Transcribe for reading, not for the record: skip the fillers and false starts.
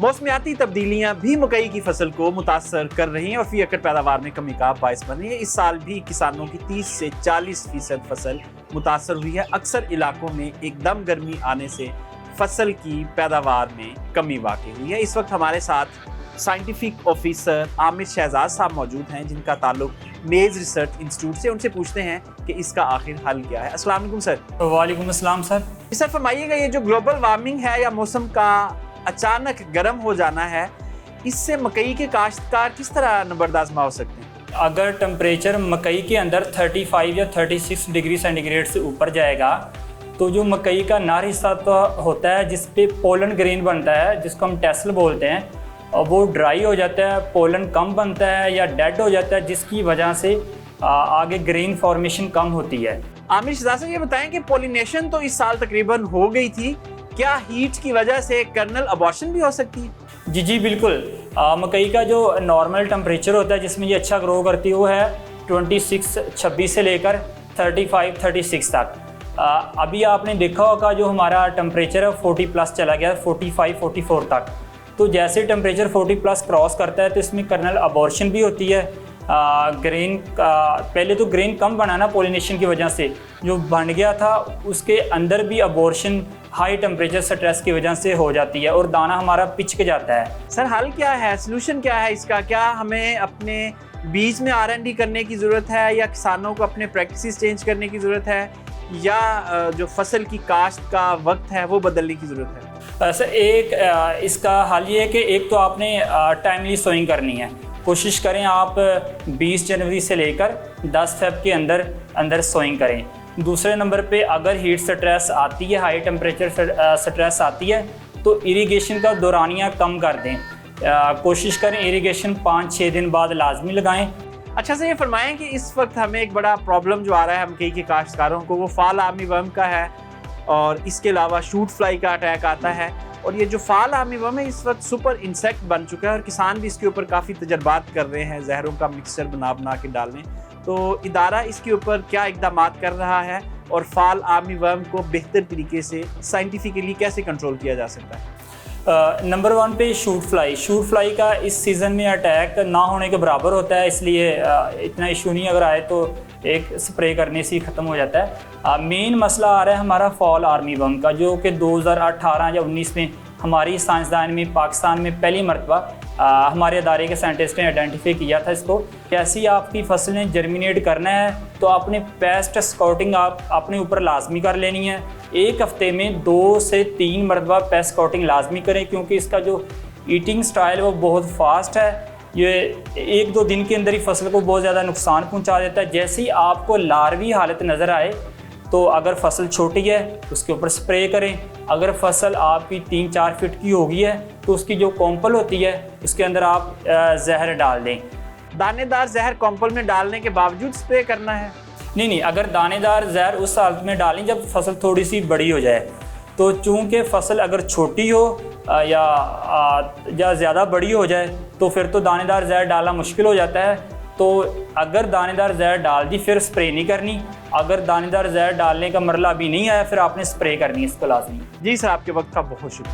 मौसमियाती तब्दीलियां भी मकई की फसल को मुतासर कर रही हैं और फी एकड़ पैदावार में कमी का बायस बन रही है। इस साल भी किसानों की 30 से 40% फसल मुतासर हुई है। अक्सर इलाकों में एकदम गर्मी आने से फसल की पैदावार में कमी वाक़ई हुई है। इस वक्त हमारे साथ साइंटिफिक ऑफिसर आमिर शहजाद साहब मौजूद हैं, जिनका ताल्लुक मेज़ रिसर्च इंस्टीट्यूट से। उनसे पूछते हैं कि इसका आखिर हल क्या है। अस्सलाम वालेकुम सर। वालेकुम अस्सलाम सर। सर फरमाइएगा, ये जो ग्लोबल वार्मिंग है या मौसम का अचानक गर्म हो जाना है, इससे मकई के काश्तकार किस तरह नंबर्द आज़मा हो सकते हैं? अगर टेम्परेचर मकई के अंदर 35 या 36 डिग्री सेंटीग्रेड से ऊपर जाएगा तो जो मकई का नार हिस्सा तो होता है जिस पे पोलन ग्रेन बनता है, जिसको हम टेसल बोलते हैं, और वो ड्राई हो जाता है, पोलन कम बनता है या डेड हो जाता है, जिसकी वजह से आगे ग्रेन फॉर्मेशन कम होती है। आमिर शहजाद साहब, ये बताएं कि पोलिनेशन तो इस साल तकरीबन हो गई थी, क्या हीट की वजह से कर्नल अबॉर्शन भी हो सकती है? जी बिल्कुल। मकई का जो नॉर्मल टेम्परेचर होता है जिसमें ये अच्छा ग्रो करती है वो है 26 से लेकर 35-36 तक। अभी आपने देखा होगा जो हमारा टेम्परेचर है 40 प्लस चला गया, 45-44 तक। तो जैसे टेम्परेचर 40 प्लस क्रॉस करता है तो इसमें कर्नल अबॉर्शन भी होती है। ग्रेन पहले तो ग्रेन कम बना ना पोलिनेशन की वजह से, जो बन गया था उसके अंदर भी अबॉर्शन हाई टेम्परेचर स्ट्रेस की वजह से हो जाती है और दाना हमारा पिचक जाता है। सर हल क्या है, सोल्यूशन क्या है इसका? क्या हमें अपने बीज में R&D करने की ज़रूरत है या किसानों को अपने प्रैक्टिसेस चेंज करने की ज़रूरत है या जो फसल की काश्त का वक्त है वो बदलने की ज़रूरत है? सर इसका हल ये है कि एक तो आपने टाइमली सोइंग करनी है। कोशिश करें आप 20 जनवरी से लेकर 10 फेब के अंदर सोइंग करें। दूसरे नंबर पे अगर हीट स्ट्रेस आती है, हाई टेम्परेचर स्ट्रेस आती है, तो इरिगेशन का दौरानिया कम कर दें। कोशिश करें इरिगेशन 5-6 दिन बाद लाजमी लगाएं। अच्छा से ये फरमाएं कि इस वक्त हमें एक बड़ा प्रॉब्लम जो आ रहा है मकई के काश्तकारों को, वो फाल आर्मी वर्म का है और इसके अलावा शूट फ्लाई का अटैक आता है। और ये जो फाल आर्मी वर्म है इस वक्त सुपर इंसेक्ट बन चुका है और किसान भी इसके ऊपर काफ़ी तजर्बात कर रहे हैं, जहरों का मिक्सचर बना के डालने। तो इदारा इसके ऊपर क्या इक़दाम कर रहा है और फाल आर्मी वर्म को बेहतर तरीके से साइंटिफिकली कैसे कंट्रोल किया जा सकता है? नंबर 1 पे शूट फ्लाई का इस सीज़न में अटैक ना होने के बराबर होता है, इसलिए इतना इशू नहीं। अगर आए तो एक स्प्रे करने से ही ख़त्म हो जाता है। मेन मसला आ रहा है हमारा फॉल आर्मी वर्म का, जो कि 2018 या 19 में हमारी साइंसदान में पाकिस्तान में पहली मरतबा हमारे अदारे के साइंटिस्ट ने आइडेंटिफाई किया था इसको। जैसे ही आपकी फसलें जर्मिनेट करना है तो आपने पेस्ट स्काउटिंग आप अपने ऊपर लाजमी कर लेनी है। एक हफ्ते में 2 से 3 मरतबा पेस्ट स्काउटिंग लाजमी करें, क्योंकि इसका जो ईटिंग स्टाइल वो बहुत फास्ट है। ये 1-2 दिन के अंदर ही फसल को बहुत ज़्यादा नुकसान पहुंचा देता है। जैसे ही आपको लार्वी हालत नज़र आए तो अगर फसल छोटी है उसके ऊपर स्प्रे करें। अगर फसल आपकी 3-4 फीट की होगी है तो उसकी जो कॉम्पल होती है उसके अंदर आप जहर डाल दें। दानेदार जहर कॉम्पल में डालने के बावजूद स्प्रे करना है? नहीं, अगर दानेदार जहर उस हालत में डालें जब फसल थोड़ी सी बड़ी हो जाए। तो चूँकि फसल अगर छोटी हो या ज़्यादा बड़ी हो जाए तो फिर तो दानेदार जहर डालना मुश्किल हो जाता है। तो अगर दानेदार जहर डाल दी फिर स्प्रे नहीं करनी। अगर दानेदार जहर डालने का मरला अभी नहीं आया फिर आपने स्प्रे करनी है इसको लाजमी। जी सर, आपके वक्त का बहुत शुक्रिया।